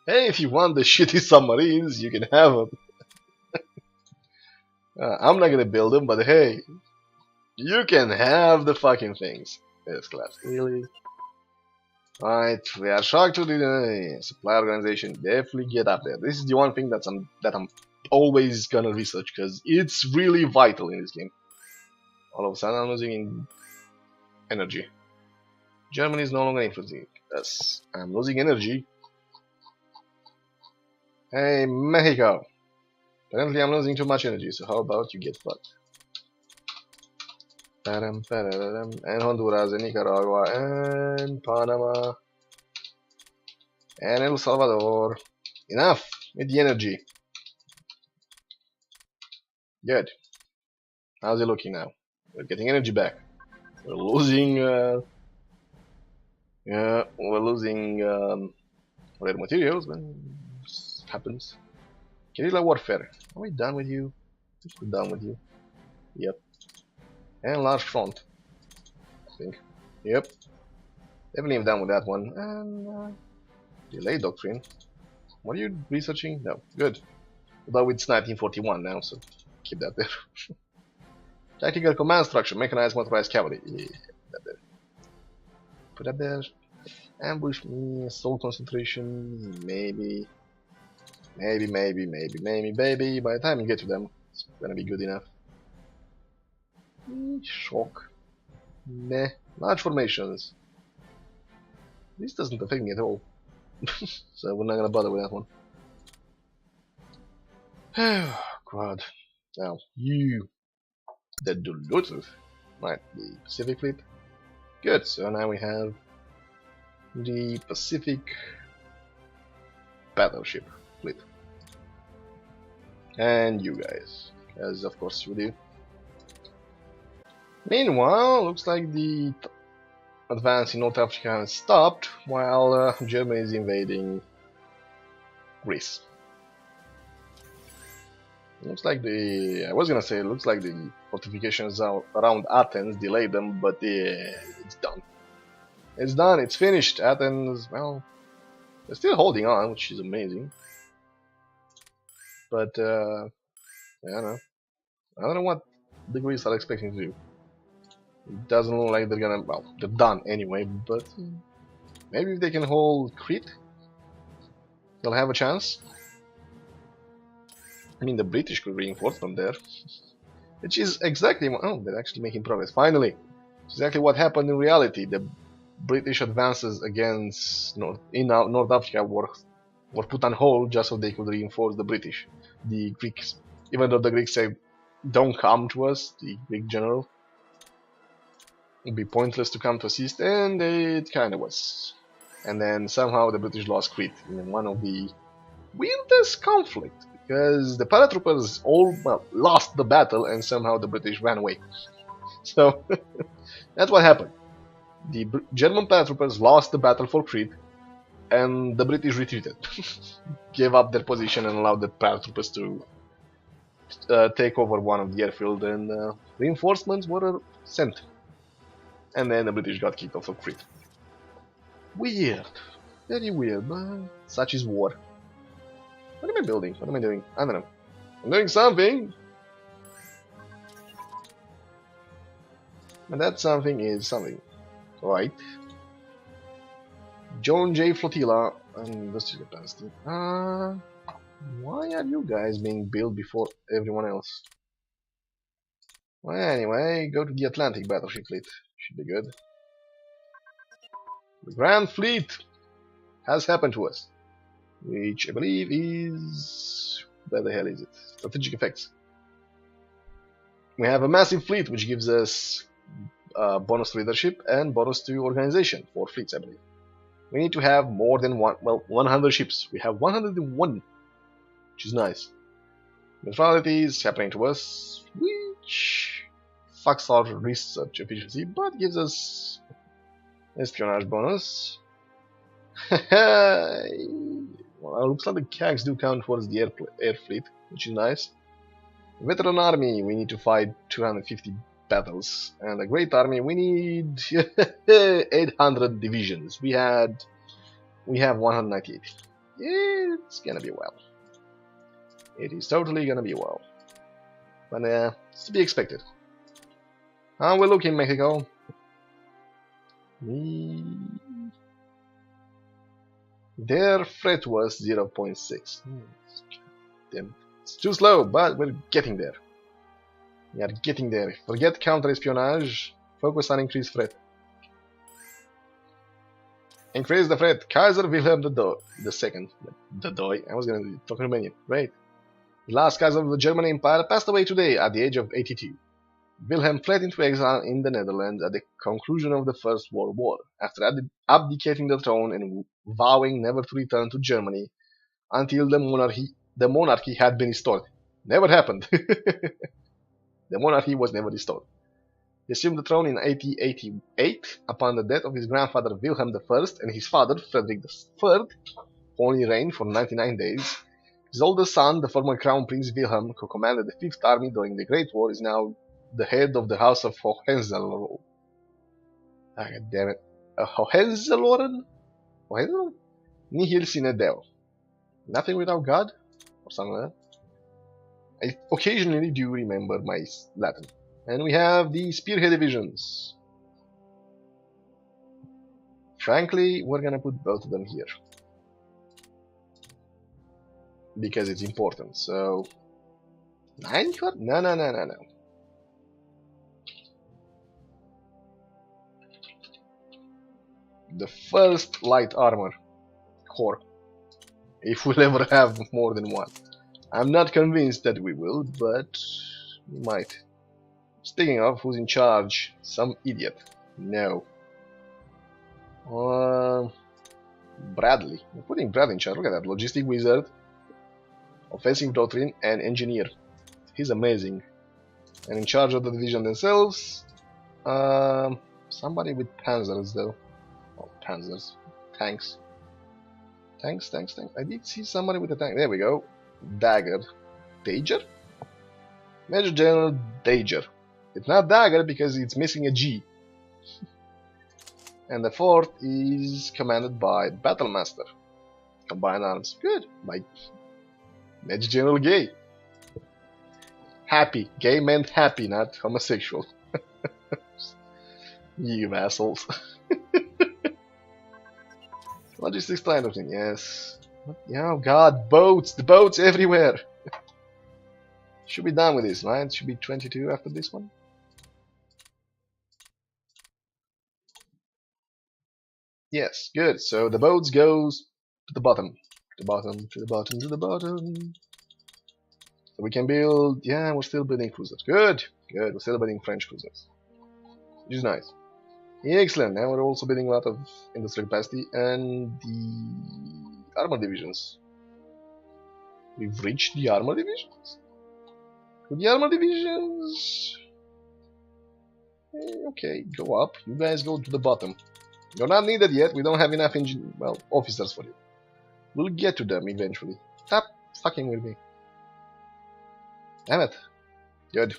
Hey, if you want the shitty submarines, you can have them. I'm not gonna build them, but hey, you can have the fucking things. Yes, class. Really? Right, we are shocked to the supply organization. Definitely get up there. This is the one thing that I'm always gonna research because it's really vital in this game. All of a sudden, I'm losing energy. Germany is no longer influencing us. I'm losing energy. Hey, Mexico. Apparently, I'm losing too much energy. So how about you get fucked? And Honduras, and Nicaragua, and Panama, and El Salvador. Enough with the energy. Good. How's it looking now? We're getting energy back. We're losing. Yeah, we're losing rare materials. But this happens. Guerrilla warfare. Are we done with you? I think we're done with you. Yep. And large front. I think. Yep. Definitely done with that one. And delay doctrine. What are you researching? No. Good. Although it's 1941 now, so keep that there. Tactical command structure. Mechanized motorized cavalry. Yeah, that there. Put that there. Ambush me. Assault concentration. Maybe. Maybe. By the time you get to them, it's gonna be good enough. Shock. Meh. Large formations. This doesn't affect me at all. So we're not gonna bother with that one. Oh, God. Now, you. The Duluth. Right, the Pacific Fleet. Good, so now we have the Pacific Battleship Fleet. And you guys, as of course you do. Meanwhile, looks like the advance in North Africa has stopped while Germany is invading Greece. Looks like looks like the fortifications around Athens delayed them, but it's done. It's done, it's finished. Athens, well, they're still holding on, which is amazing. But, I don't know what the Greeks are expecting to do. It doesn't look like they're gonna, well, they're done anyway, but maybe if they can hold Crete, they'll have a chance. I mean, the British could reinforce them there. Which is exactly what, oh, they're actually making progress, finally. It's exactly what happened in reality. The British advances against North Africa were put on hold just so they could reinforce the British. The Greeks, even though the Greeks said, don't come to us, the Greek general. It'd be pointless to come to assist, and it kinda was. And then somehow the British lost Crete in one of the weirdest conflict, because the paratroopers all lost the battle and somehow the British ran away. So that's what happened. The German paratroopers lost the battle for Crete, and the British retreated, gave up their position and allowed the paratroopers to take over one of the airfield, and reinforcements were sent. And then the British got kicked off of Crete. Weird. Very weird, but such is war. What am I building? What am I doing? I don't know. I'm doing something! And that something is something. Right. John J. Flotilla and industrial capacity. Why are you guys being built before everyone else? Well, anyway, go to the Atlantic Battleship Fleet. Should be good. The Grand Fleet has happened to us, which I believe is... where the hell is it? Strategic effects. We have a massive fleet which gives us bonus to leadership and bonus to organization for fleets, I believe. We need to have more than 100 ships. We have 101, which is nice. Neutrality is happening to us, which fucks our research efficiency, but gives us espionage bonus. Well, it looks like the CAGs do count towards the air fleet, which is nice. Veteran army, we need to fight 250 battles, and a great army, we need 800 divisions. We had We have 198. It's gonna be well. It is totally gonna be well. But it's to be expected. How we look in Mexico? Their threat was 0.6. Damn. It's too slow, but we're getting there. We are getting there. Forget counter-espionage. Focus on increased threat. Increase the threat. Kaiser Wilhelm the Second. The Doi. I was gonna talk Romanian. Right. The last Kaiser of the German Empire passed away today at the age of 82. Wilhelm fled into exile in the Netherlands at the conclusion of the First World War, after abdicating the throne and vowing never to return to Germany until the monarchy had been restored. Never happened. The monarchy was never restored. He assumed the throne in 1888 upon the death of his grandfather Wilhelm I and his father Frederick III, who only reigned for 99 days. His oldest son, the former Crown Prince Wilhelm, who commanded the Fifth Army during the Great War, is now the head of the House of Hohenzollern. Ah, God damn it. Hohenzollern? Hohenzollern? Nihil sine Deo. Nothing without God? Or something like that. I occasionally do remember my Latin. And we have the Spearhead Divisions. Frankly, we're gonna put both of them here. Because it's important, so... 9 card? No. The first light armor corps, if we'll ever have more than one. I'm not convinced that we will, but we might. Speaking of, who's in charge? Some idiot. No. Bradley. We're putting Bradley in charge. Look at that. Logistic wizard, offensive doctrine, and engineer. He's amazing. And in charge of the division themselves, somebody with panzers though. Oh, panzers. Tanks. Tanks. I did see somebody with a tank. There we go. Dagger. Dager? Major General Dager. It's not Dagger because it's missing a G. And the fourth is commanded by Battlemaster. Combined arms. Good. By Major General Gay. Happy. Gay meant happy, not homosexual. You assholes. Logistics line of thing, yes. Oh god, boats! The boats everywhere! Should be done with this, right? Should be 22 after this one. Yes, good. So the boats goes to the bottom. To the bottom, to the bottom, to the bottom. So we can build... Yeah, we're still building cruisers. Good! Good, we're still building French cruisers. Which is nice. Excellent, now we're also building a lot of industrial capacity and the armor divisions. We've reached the armor divisions? To the armor divisions... Okay, go up. You guys go to the bottom. You're not needed yet, we don't have enough officers for you. We'll get to them eventually. Stop fucking with me. Damn it. Good.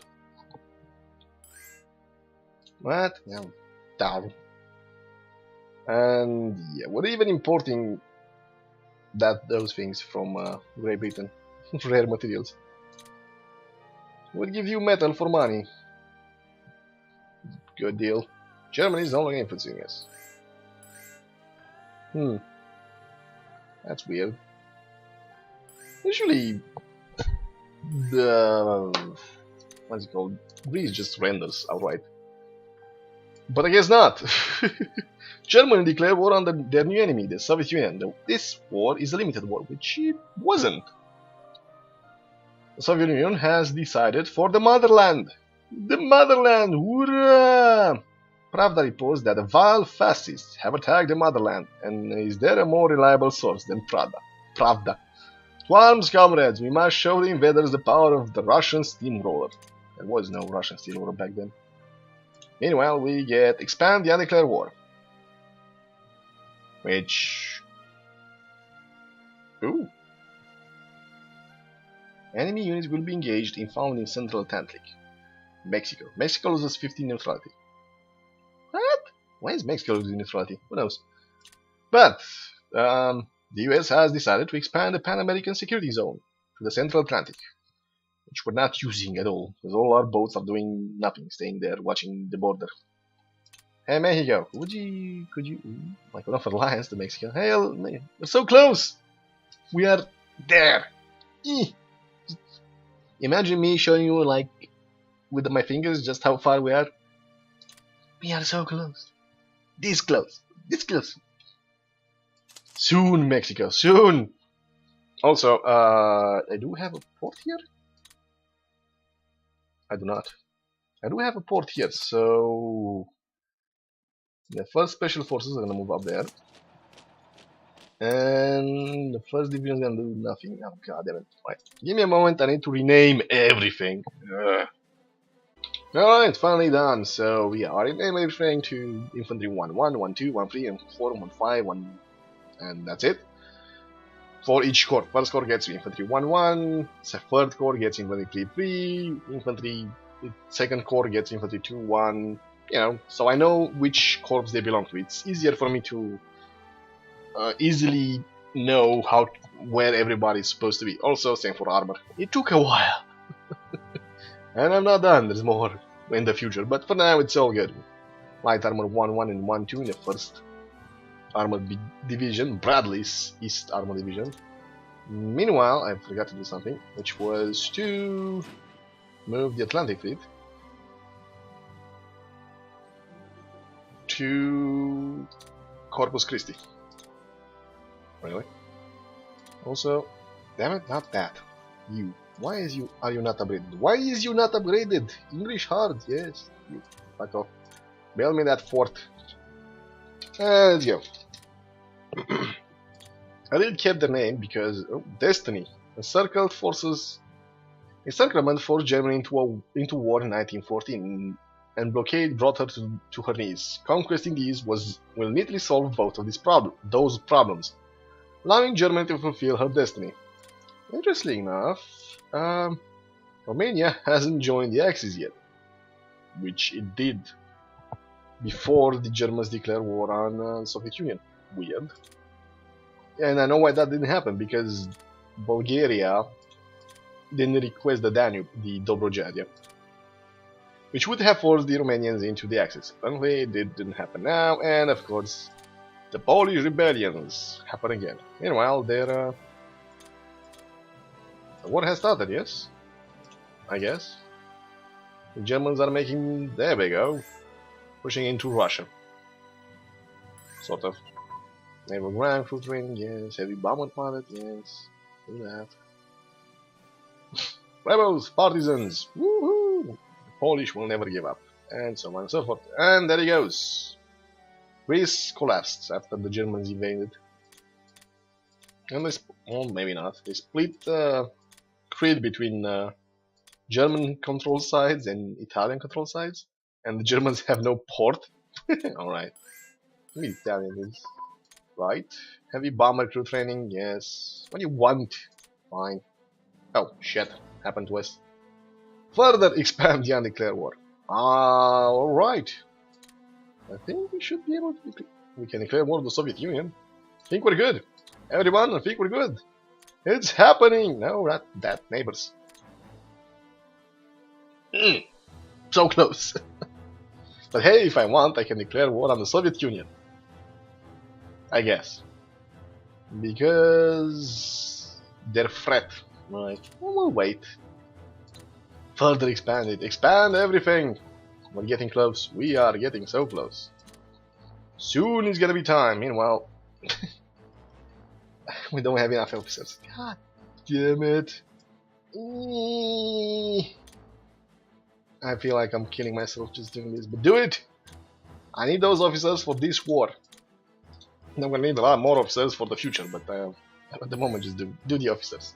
What? No. Down. And yeah, we're even importing those things from Great Britain. Rare materials. We'll give you metal for money. Good deal. Germany is no longer influencing us. That's weird. Usually the what's it called? Greece just renders outright. But I guess not. Germany declared war on their new enemy, the Soviet Union. This war is a limited war, which it wasn't. The Soviet Union has decided for the motherland. The motherland! Hurrah! Pravda reports that the vile fascists have attacked the motherland, and is there a more reliable source than Pravda? To arms, comrades! We must show the invaders the power of the Russian steamroller. There was no Russian steamroller back then. Meanwhile, we get expand the undeclared war. Which... Ooh. Enemy units will be engaged in found in Central Atlantic. Mexico. Mexico loses 15 neutrality. What? Why is Mexico losing neutrality? Who knows? But The US has decided to expand the Pan American Security Zone to the Central Atlantic, which we're not using at all, because all our boats are doing nothing, staying there, watching the border. Hey, Mexico, could you, like, offer alliance to Mexico? Hey, we're so close! We are there! Imagine me showing you, like, with my fingers just how far we are. We are so close. This close. This close. Soon, Mexico, soon! Also, I do have a port here? I do not. I do have a port here, so the first special forces are gonna move up there. And the first division is gonna do nothing. Oh, god damn it. Right. Give me a moment, I need to rename everything. Alright, finally done. So we are renaming everything to Infantry 1, 1, 1, 2, 1, 3, and 4, 1, 5, 1, and that's it. For each corps. First corps gets Infantry 1, 1, third corps gets Infantry 3, 3, Infantry, second corps gets Infantry 2, 1, you know, so I know which corps they belong to. It's easier for me to easily know where everybody's supposed to be. Also, same for armor. It took a while. And I'm not done, there's more in the future, but for now it's all good. Light armor 1, 1 and 1, 2 in the first armored division, Bradley's East Armored Division. Meanwhile, I forgot to do something, which was to move the Atlantic Fleet to Corpus Christi. Really? Also, damn it, not that. You. Why are you not upgraded? Why is you not upgraded? English hard, yes. You. Fuck off. Build me that fort. Let's go. I didn't keep the name because Destiny. Encirclement forced Germany into war in 1914, and blockade brought her to her knees. Conquesting these will neatly solve both of those problems, allowing Germany to fulfill her destiny. Interestingly enough, Romania hasn't joined the Axis yet, which it did before the Germans declared war on the Soviet Union. Weird. And I know why that didn't happen, because Bulgaria didn't request the Danube, the Dobrogea, which would have forced the Romanians into the Axis. Apparently it didn't happen now, and of course the Polish rebellions happen again. Meanwhile, the war has started, yes? I guess. The Germans are making, there we go, pushing into Russia. Sort of. Naval ground crew training, yes. Heavy bomber pilot, yes. Do that. Rebels, partisans, woohoo! The Polish will never give up, and so on and so forth. And there he goes. Greece collapsed after the Germans invaded. And they, well, maybe not. They split Crete between German control sides and Italian control sides, and the Germans have no port. Alright. The Italian is. Right. Heavy bomber crew training, yes. What do you want? Fine. Oh, shit. Happened to us. Further expand the undeclared war. Alright. I think we should be able to... We can declare war with the Soviet Union. I think we're good. Everyone, I think we're good. It's happening! No, not that, neighbors. So close. But hey, if I want, I can declare war on the Soviet Union. I guess. Because their threat. Right. We'll wait. Further expand it. Expand everything. We're getting close. We are getting so close. Soon is gonna be time. Meanwhile, we don't have enough officers. God damn it. I feel like I'm killing myself just doing this, but do it! I need those officers for this war. I'm gonna need a lot more officers for the future, but at the moment just do the officers.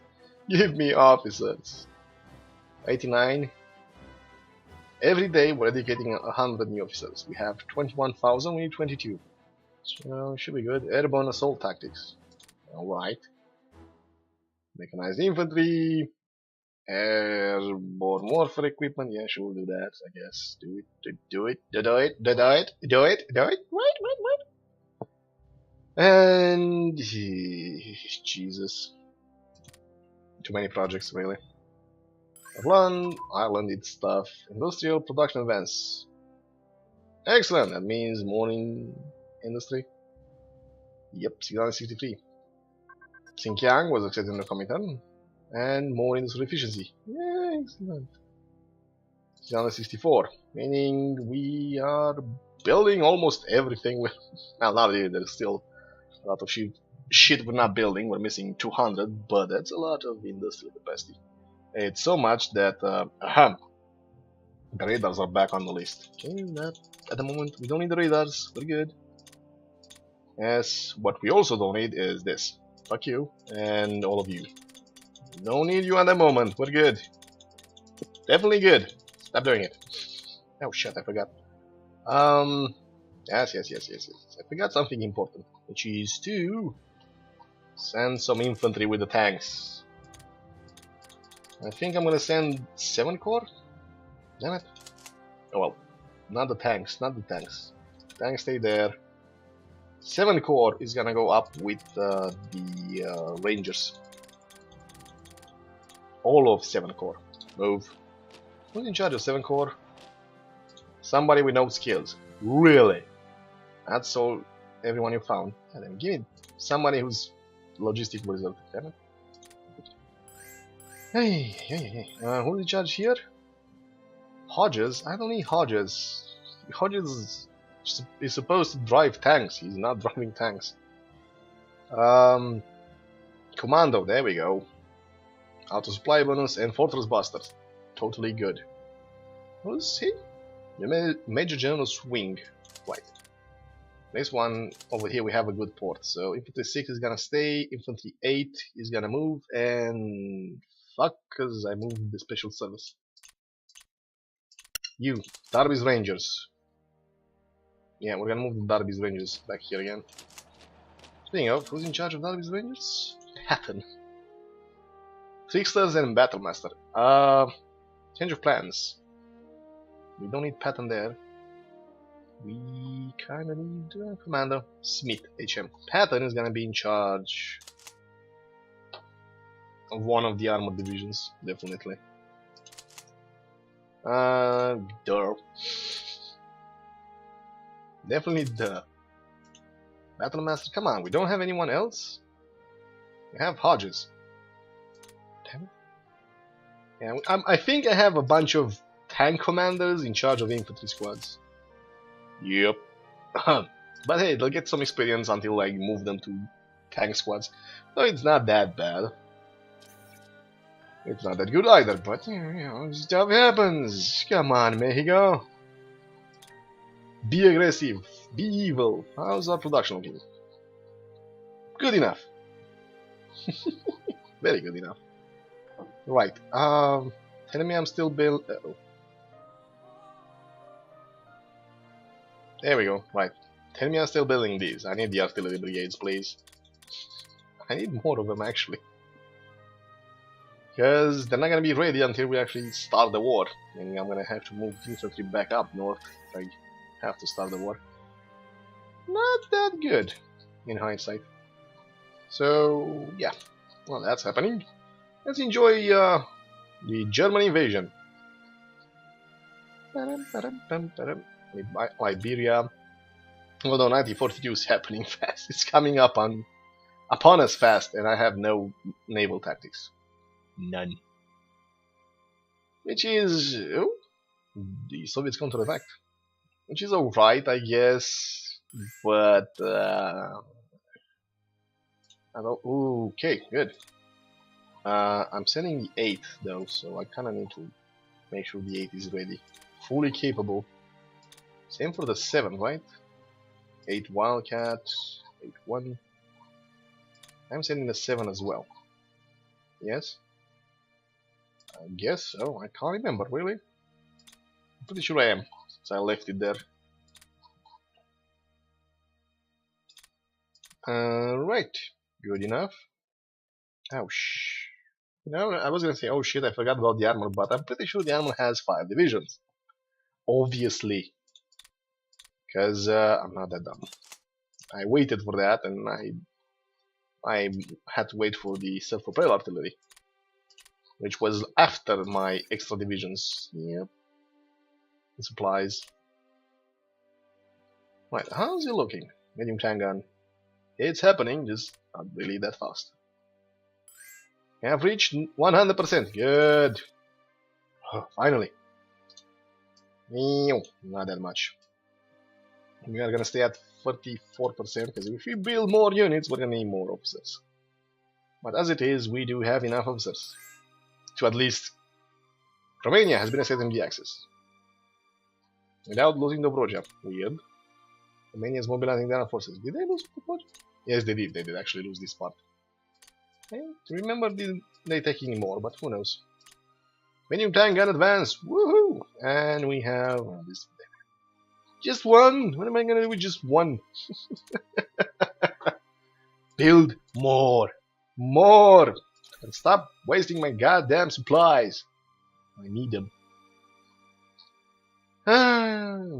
Give me officers. 89. Every day we're educating 100 new officers. We have 21,000, we need 22. So should be good. Airborne assault tactics. Alright. Mechanized infantry. Airborne warfare equipment. Yeah, sure, we'll do that, I guess. Do it. Wait. And Jesus, too many projects really. Ireland needs stuff. Industrial production advance. Excellent. That means more in industry. Yep, 663. Xinjiang was accepted in the Comitern. And more industrial efficiency. Yeah, excellent. 664. Meaning we are building almost everything. Well, not really. There's still a lot of shit we're not building. We're missing 200, but that's a lot of industrial capacity. It's so much that the radars are back on the list. Okay, that at the moment we don't need the radars. We're good. Yes, what we also don't need is this. Fuck you and all of you. Don't need you at the moment. We're good. Definitely good. Stop doing it. Oh shit, I forgot. Yes. I forgot something important, which is to send some infantry with the tanks. I think I'm gonna send 7 corps. Damn it. Oh well, not the tanks. Tanks stay there. 7 corps is gonna go up with the rangers. All of 7 corps. Move. Who's in charge of 7 corps? Somebody with no skills. Really? That's all. Everyone you found. And then give me somebody who's logistic result. Damn it. Hey. Who's in charge here? Hodges? I don't need Hodges. Hodges is supposed to drive tanks. He's not driving tanks. Commando, there we go. Auto supply bonus and fortress busters. Totally good. Who's he? The Major General Swing. Right. Next one over here we have a good port. So infantry 6 is gonna stay, infantry 8 is gonna move, and fuck, cause I moved the special service. You, Darby's Rangers. Yeah, we're gonna move the Darby's Rangers back here again. Speaking of, who's in charge of Darby's Rangers? Patton. Tricksters and Battlemaster. Change of plans. We don't need Patton there. We kinda need Commander Smith, HM. Patton is gonna be in charge of one of the armored divisions, definitely. Duh. Definitely duh. Battlemaster, come on, we don't have anyone else? We have Hodges. Damn it. Yeah, I think I have a bunch of tank commanders in charge of infantry squads. Yep. But hey, they'll get some experience until I move them to tank squads. So it's not that bad. It's not that good either, but you know, stuff happens. Come on, Mexico. Be aggressive. Be evil. How's our production looking? Good enough. Very good enough. Right. Telling me I'm still build. There we go. Right. Tell me I'm still building these. I need the artillery brigades, please. I need more of them actually. Because they're not gonna be ready until we actually start the war. And I'm gonna have to move infantry back up north if I have to start the war. Not that good, in hindsight. So, yeah. Well, that's happening. Let's enjoy the German invasion. Liberia. Although 1942 is happening fast. It's coming up upon us fast, and I have no naval tactics. None. Which is... oh, the Soviets counterattacked. Which is alright, I guess. But... I don't... ooh, okay, good. I'm sending the 8th though, so I kinda need to make sure the 8 is ready. Fully capable. Same for the 7, right? 8 Wildcat, 8-1. I'm sending the 7 as well. Yes? I guess so. I can't remember, really. I'm pretty sure I am, since I left it there. Right. Good enough. Oh, you know, I was gonna say, oh shit, I forgot about the armor, but I'm pretty sure the armor has 5 divisions. Obviously. Because I'm not that dumb. I waited for that, and I had to wait for the self-propelled artillery, which was after my extra divisions. Yep. The supplies. Right, how's it looking? Medium tank gun. It's happening, just not really that fast. I have reached 100%. Good. Oh, finally. Not that much. We are gonna stay at 34% because if we build more units, we're gonna need more officers. But as it is, we do have enough officers to at least. Romania has been accepting the access without losing Dobroja. Weird. Romania is mobilizing their forces. Did they lose Dobroja? Yes, they did. They did actually lose this part. I remember they taking more, but who knows. Medium tank gun advance. Woohoo! And we have this. Just one. What am I gonna do with just one? Build more. More! And stop wasting my goddamn supplies. I need them.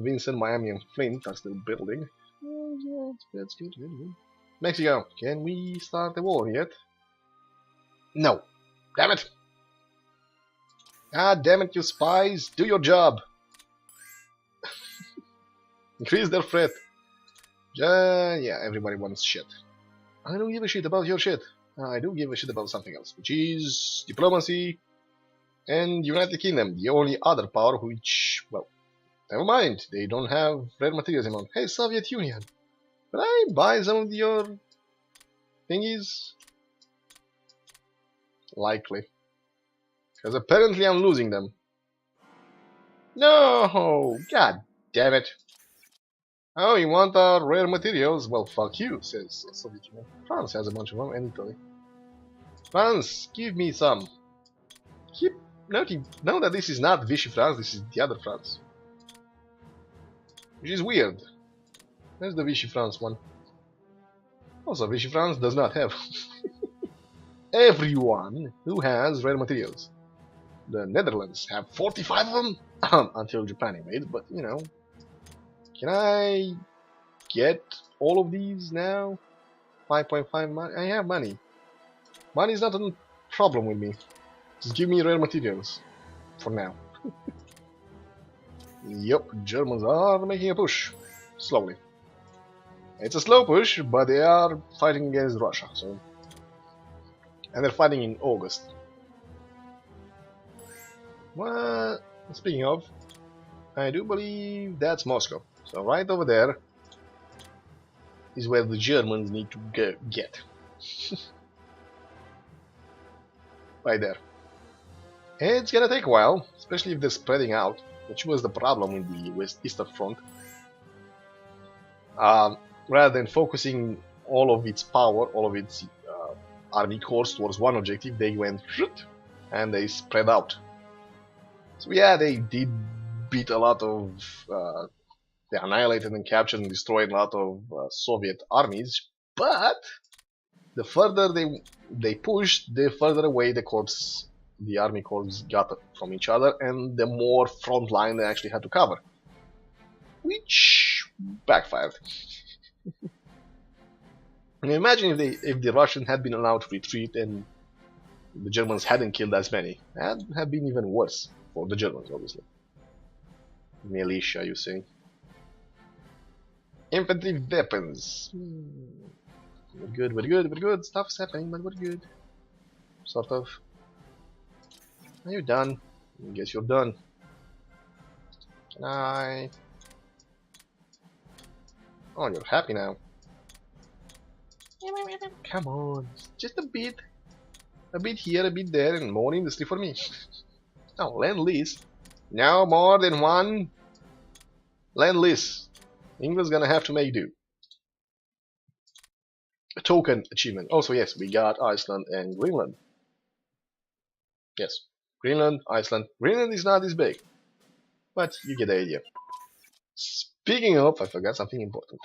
Vincent, Miami, and Flint are still building. Yeah, that's good, good, good. Mexico, can we start the war yet? No. Damn it! God damn it, you spies! Do your job! Increase their threat. Yeah, everybody wants shit. I don't give a shit about your shit. I do give a shit about something else, which is diplomacy and United Kingdom, the only other power which, well, never mind, they don't have rare materials anymore. Hey, Soviet Union, can I buy some of your thingies? Likely. Because apparently I'm losing them. No! God damn it. Oh, you want our rare materials? Well, fuck you, says Soviet Union. France has a bunch of them, and Italy. France, give me some. Keep noting, know that this is not Vichy France, this is the other France. Which is weird. There's the Vichy France one. Also, Vichy France does not have everyone who has rare materials. The Netherlands have 45 of them, until Japan invaded, but you know. Can I get all of these now? 5.5 money? I have money. Money is not a problem with me. Just give me rare materials. For now. Yup, Germans are making a push. Slowly. It's a slow push, but they are fighting against Russia, so. And they're fighting in August. Well, speaking of, I do believe that's Moscow. So right over there is where the Germans need to get. Right there. It's gonna take a while, especially if they're spreading out, which was the problem with the Eastern Front. Rather than focusing all of its power, all of its army corps towards one objective, they went and they spread out. So yeah, they did beat a lot of, they annihilated and captured and destroyed a lot of Soviet armies, but the further they pushed, the further away the army corps got from each other, and the more front line they actually had to cover, which backfired. I mean, imagine if the Russians had been allowed to retreat and the Germans hadn't killed as many. That would have been even worse for the Germans, obviously. Militia, you see. Infantry weapons. We're good, we're good, we're good. Stuff's happening, but we're good. Sort of. Are you done? I guess you're done. Can I... Oh, you're happy now. Come on, just a bit. A bit here, a bit there, and more industry for me. Oh, land lease. No more than one land lease. England's gonna have to make do. A token achievement. Also, yes, we got Iceland and Greenland. Yes, Greenland, Iceland. Greenland is not this big, but you get the idea. Speaking of, I forgot something important.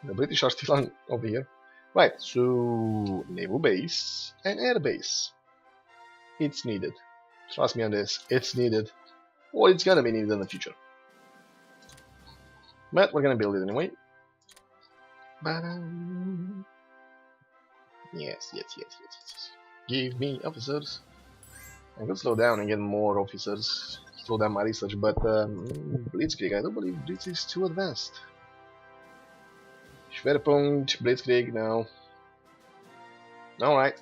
The British are still on over here. Right, so naval base and air base. It's needed. Trust me on this. It's needed, or it's gonna be needed in the future. But we're gonna build it anyway. Ba-dum. Yes. Give me officers. I could slow down and get more officers. Slow down my research, but Blitzkrieg, I don't believe Blitz is too advanced. Schwerpunkt, Blitzkrieg, no. Alright.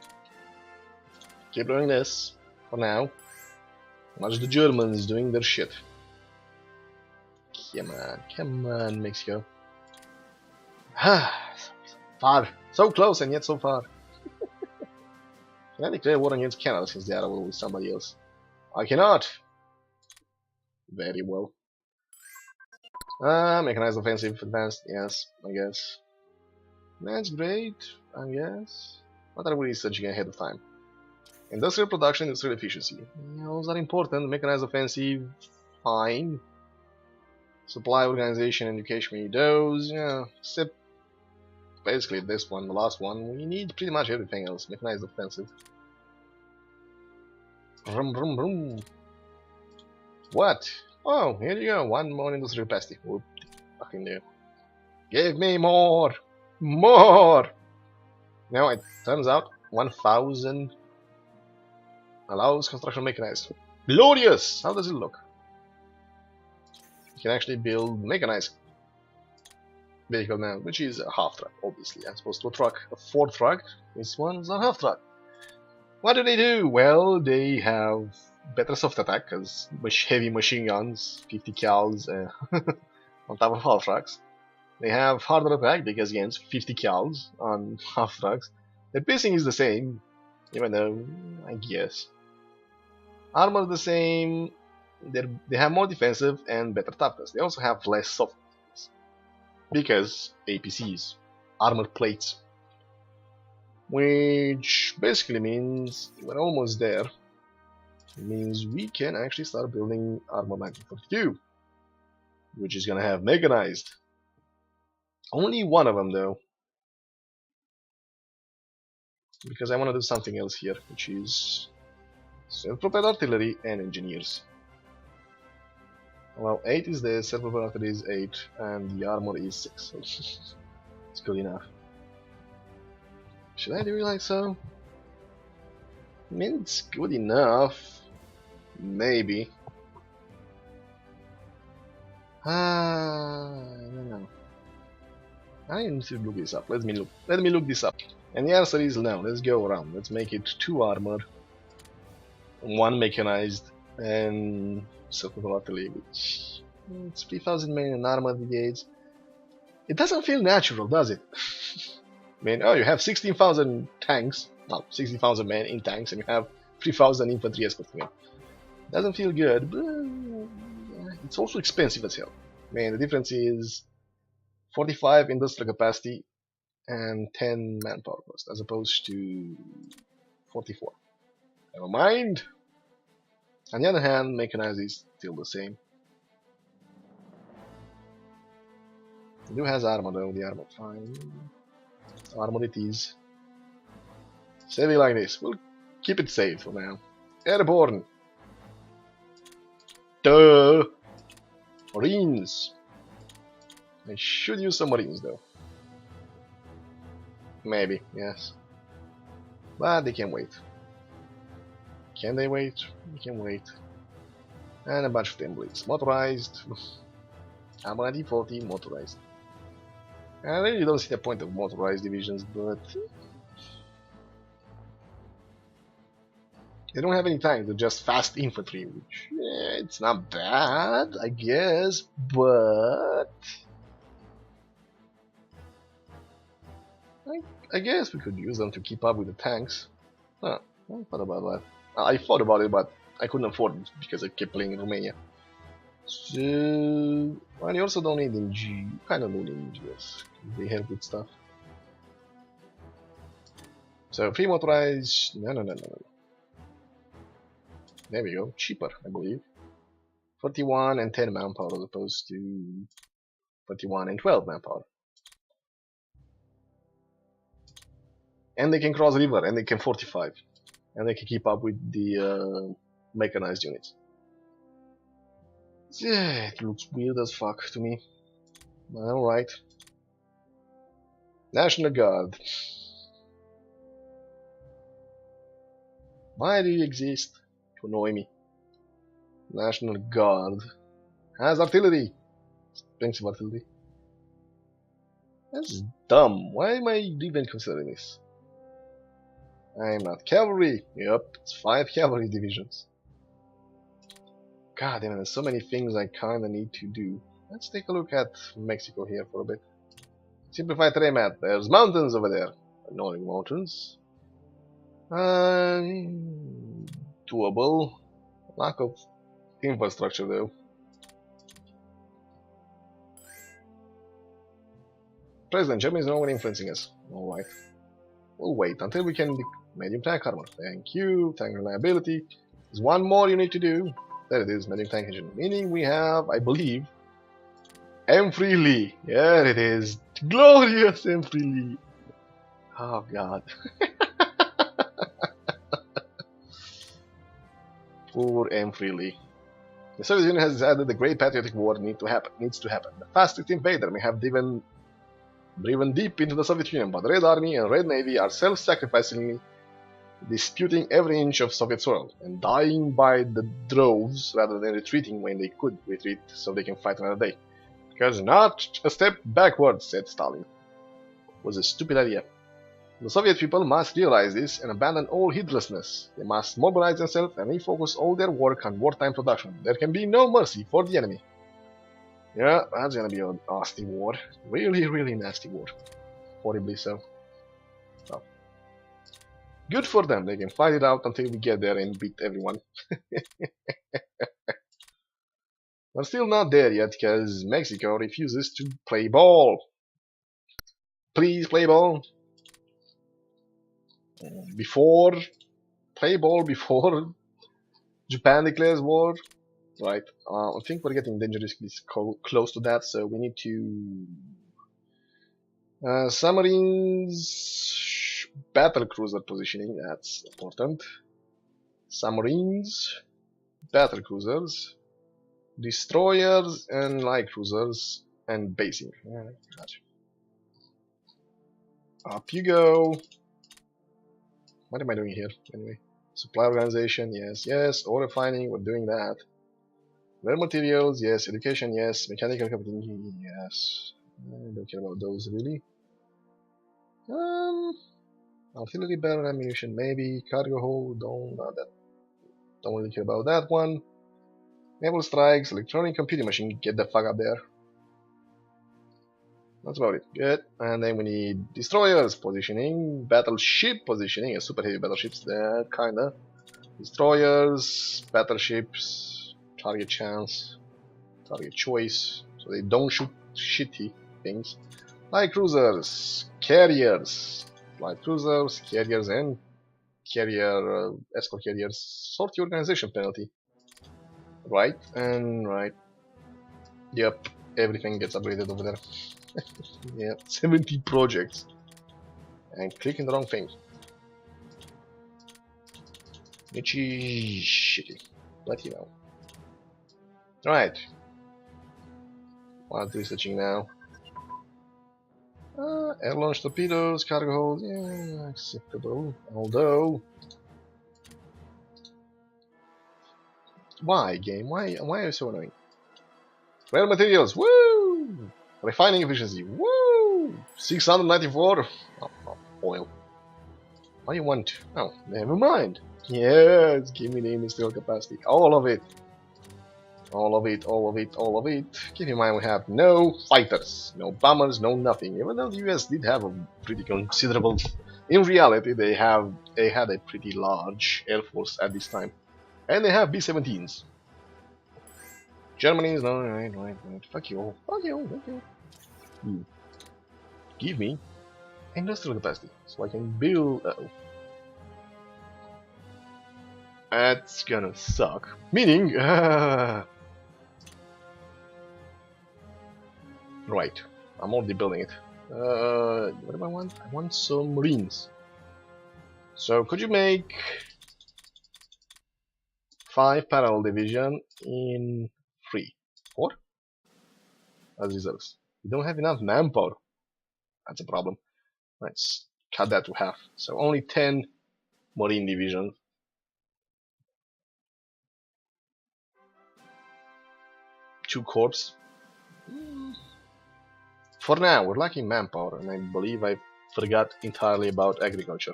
Keep doing this. For now. Watch the Germans doing their shit. Come on, Mexico. Far. So close and yet so far. Can I declare war against Canada since they are over with somebody else? I cannot! Very well. Mechanized offensive advanced, yes, I guess. That's great, I guess. What are we researching ahead of time? Industrial production, industrial efficiency. Yeah, those are important. Mechanized offensive, fine. Supply organization, education, those, yeah. Except basically this one, the last one. We need pretty much everything else. Mechanized offensive. Vroom, vroom, vroom. What? Oh, here you go. One more industrial capacity. Whoop. Fucking do. Give me more! More! Now it turns out 1000 allows construction mechanized. Glorious! How does it look? You can actually build mechanized vehicle now, which is a half truck, obviously, as opposed to a truck, a 4 truck. This one's a half truck. What do? Well, they have better soft attack, because heavy machine guns, 50 cals on top of half trucks. They have harder attack, because again, 50 cals on half trucks. The pacing is the same, even though, I guess. Armor the same, they have more defensive and better toughness. They also have less soft defense, because APCs, armor plates. Which basically means we're almost there. It means we can actually start building Armor 1942, which is gonna have mechanized. Only one of them though, because I want to do something else here, which is self-propelled artillery and engineers. Well, 8 is there, self-propelled artillery is 8, and the armor is 6. So it's good enough. Should I do it like so? I mean, it's good enough. Maybe. I don't know. I need to look this up. Let me look this up. And the answer is no. Let's go around. Let's make it 2 armor, 1 mechanized, and self-propelled artillery, which it's 3,000 men in armored brigades. It doesn't feel natural, does it? I mean, oh, you have 16,000 tanks, well, 16,000 men in tanks, and you have 3,000 infantry escorting them. Doesn't feel good, but it's also expensive as hell. I mean, the difference is 45 industrial capacity and 10 manpower cost, as opposed to 44. Never mind. On the other hand, mechanized is still the same. It do has armor though, the armor fine. Armor it is. Save it like this. We'll keep it safe for now. Airborne. Duh. Marines. I should use some Marines though. Maybe, yes. But they can wait. Can they wait? They can wait. And a bunch of templates. Motorized. Armor 1940, motorized. I really don't see the point of motorized divisions, but they don't have any tanks, they're just fast infantry, which it's not bad, I guess, but I guess we could use them to keep up with the tanks. Huh, I thought about that. I thought about it, but I couldn't afford it because I kept playing in Romania. So, well, you also don't need NG. You kind of don't need NGs. They have good stuff. So, free motorized. No. There we go. Cheaper, I believe. 41 and 10 manpower as opposed to 41 and 12 manpower. And they can cross the river, and they can fortify. And they can keep up with the mechanized units. Yeah, it looks weird as fuck to me. Alright. National Guard. Why do you exist? To annoy me. National Guard has artillery. Strength of artillery. That's dumb. Why am I even considering this? I'm not cavalry. Yep, it's 5 cavalry divisions. God damn it, there's so many things I kinda need to do. Let's take a look at Mexico here for a bit. Simplified terrain map. There's mountains over there. Annoying mountains. Doable. Lack of infrastructure though. President, Germany is no longer influencing us. Alright. We'll wait until we can medium tank armor. Thank you. Tank reliability. There's one more you need to do. There it is, medium tank engine. Meaning we have, I believe, M3 Lee. There it is. Glorious M3 Lee. Oh god. Poor M3 Lee. The Soviet Union has decided the Great Patriotic War needs to happen. The fastest invader may have driven deep into the Soviet Union, but the Red Army and Red Navy are self-sacrificingly disputing every inch of Soviet soil and dying by the droves rather than retreating when they could retreat so they can fight another day. Because not a step backwards, said Stalin. It was a stupid idea. The Soviet people must realize this and abandon all heedlessness. They must mobilize themselves and refocus all their work on wartime production. There can be no mercy for the enemy. Yeah, that's gonna be a nasty war. Really, really nasty war. Horribly so. So. Good for them, they can fight it out until we get there and beat everyone. We're still not there yet, because Mexico refuses to play ball. Please play ball. Play ball before Japan declares war. Right, I think we're getting dangerously close to that, so we need to... submarines... battle cruiser positioning, that's important. Submarines... battle cruisers... destroyers and light cruisers and basing. Gotcha. Up you go. What am I doing here, anyway? Supply organization, yes, yes. Ore refining, we're doing that. Rare materials, yes. Education, yes. Mechanical computing, yes. I don't care about those, really. Artillery barrel ammunition, maybe. Cargo hold, don't really care about that one. Naval strikes, electronic computing machine, get the fuck up there. That's about it. Good. And then we need destroyers positioning, battleship positioning, super heavy battleships there, kinda. Destroyers, battleships, target chance, target choice, so they don't shoot shitty things. Light cruisers, carriers, light cruisers, carriers, and carrier escort carriers. Sort the organization penalty. Right and right. Yep, everything gets upgraded over there. Yeah, 70 projects. And clicking the wrong thing. Which is shitty. But you know. Right. What researching now? Air launch torpedoes, cargo hold, yeah, acceptable. Although, why game? Why are you so annoying? Rare materials, woo! Refining efficiency, woo! 694. Oh, oil. What do you want? Oh, never mind. Yes, give me the industrial capacity. All of it. All of it, all of it, all of it. Keep in mind we have no fighters, no bombers, no nothing. Even though the US did have a pretty considerable... In reality, they had a pretty large air force at this time. And they have B-17s. Germany is no, right. Fuck you, fuck you. Give me industrial capacity, so I can build... That's gonna suck. Meaning... Right, I'm already building it. What do I want? I want some marines. So could you make 5 parallel division in 3? 4? As reserves. You don't have enough manpower. That's a problem. Let's cut that to half. So only 10 Marine division. Two corps. For now, we're lacking manpower, and I believe I forgot entirely about agriculture.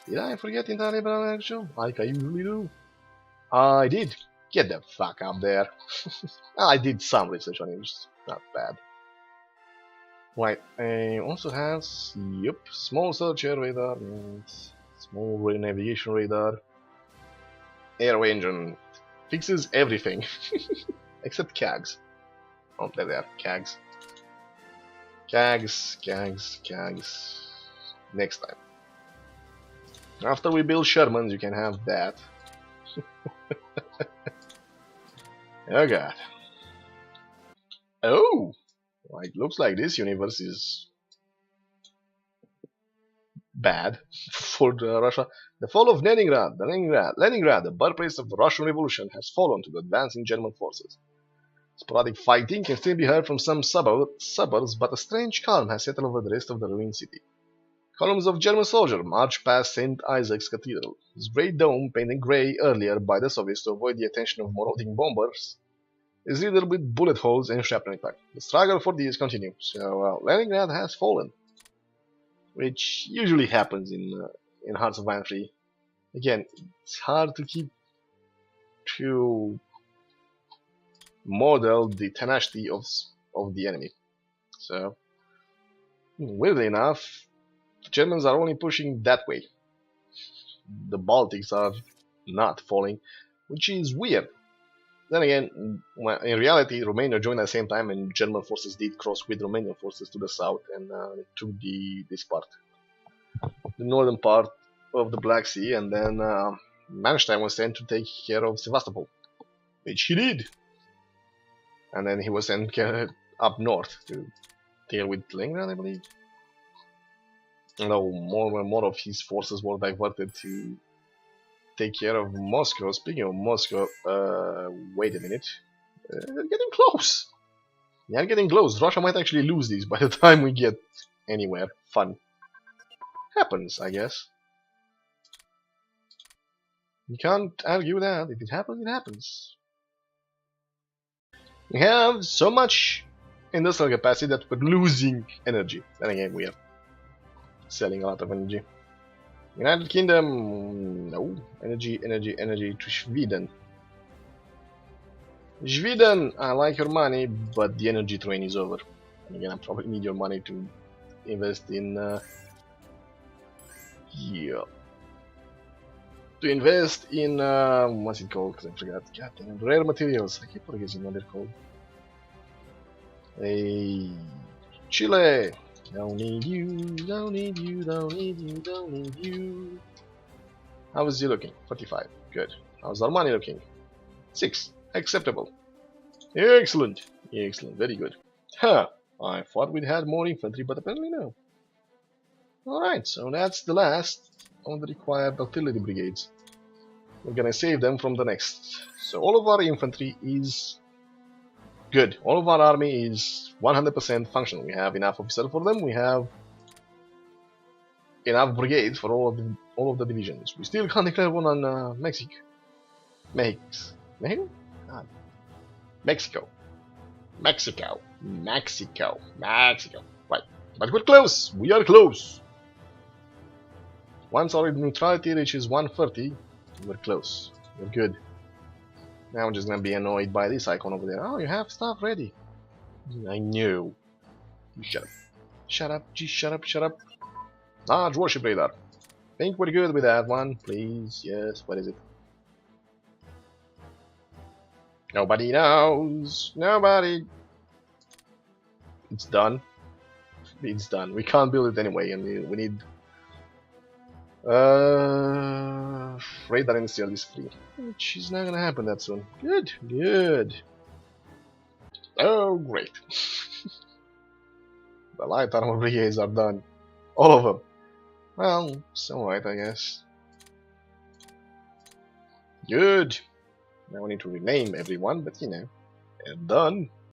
Did I forget entirely about agriculture? Like I usually do. I did. Get the fuck up there. I did some research on it, it's not bad. Right, also has, yep, small search air radar, and small navigation radar, air engine, fixes everything, except CAGs. Oh, there they are, CAGs. CAGs, next time. After we build Shermans, you can have that. Oh god. Oh! It looks like this universe is bad for Russia. The fall of Leningrad, the birthplace of the Russian Revolution, has fallen to the advancing German forces. Sporadic fighting can still be heard from some suburbs, but a strange calm has settled over the rest of the ruined city. Columns of German soldiers march past St. Isaac's Cathedral. Its great dome, painted grey earlier by the Soviets to avoid the attention of marauding bombers, is riddled with bullet holes and shrapnel impact. The struggle for these continues. So Leningrad has fallen, which usually happens in Hearts of Iron 3. Again, it's hard to model the tenacity of the enemy. So, weirdly enough, the Germans are only pushing that way. The Baltics are not falling, which is weird. Then again, in reality, Romania joined at the same time, and German forces did cross with Romanian forces to the south and took this part, the northern part of the Black Sea, and then Manstein was sent to take care of Sevastopol, which he did. And then he was sent up north to deal with Leningrad, I believe. No, more of his forces were diverted to take care of Moscow. Speaking of Moscow, wait a minute. They're getting close. They're getting close. Russia might actually lose these by the time we get anywhere. Fun. Happens, I guess. You can't argue that. If it happens, it happens. We have so much industrial capacity that we're losing energy. Then again, we are selling a lot of energy. United Kingdom, no. Energy to Sweden. Sweden, I like your money, but the energy train is over. And again, I probably need your money to invest in, to invest in, what's it called? Because I forgot. God damn, rare materials. I keep forgetting what they're called. Chile. Don't need you, don't need you, don't need you, don't need you. How is he looking? 45. Good. How's our money looking? 6. Acceptable. Excellent. Excellent. Very good. Huh. I thought we'd had more infantry, but apparently no. Alright, so that's the last of the required artillery brigades. We're gonna save them from the next. So all of our infantry is good. All of our army is 100% functional. We have enough officers for them. We have enough brigades for all of the divisions. We still can't declare one on Mexico. Mexico? Right. But we're close. We are close. Once our neutrality reaches 130, we're close. We're good. Now I'm just gonna be annoyed by this icon over there. Oh, you have stuff ready. I knew. You shut up. Shut up. Just shut up. Shut up. Large warship radar. Think we're good with that one, please. Yes. What is it? Nobody knows. Nobody. It's done. It's done. We can't build it anyway, and we need radar industrial is free, which is not gonna happen that soon. Good, good. Oh, great. The light armor brigades are done. All of them. Well, it's alright, I guess. Good. Now we need to rename everyone, but you know, they're done.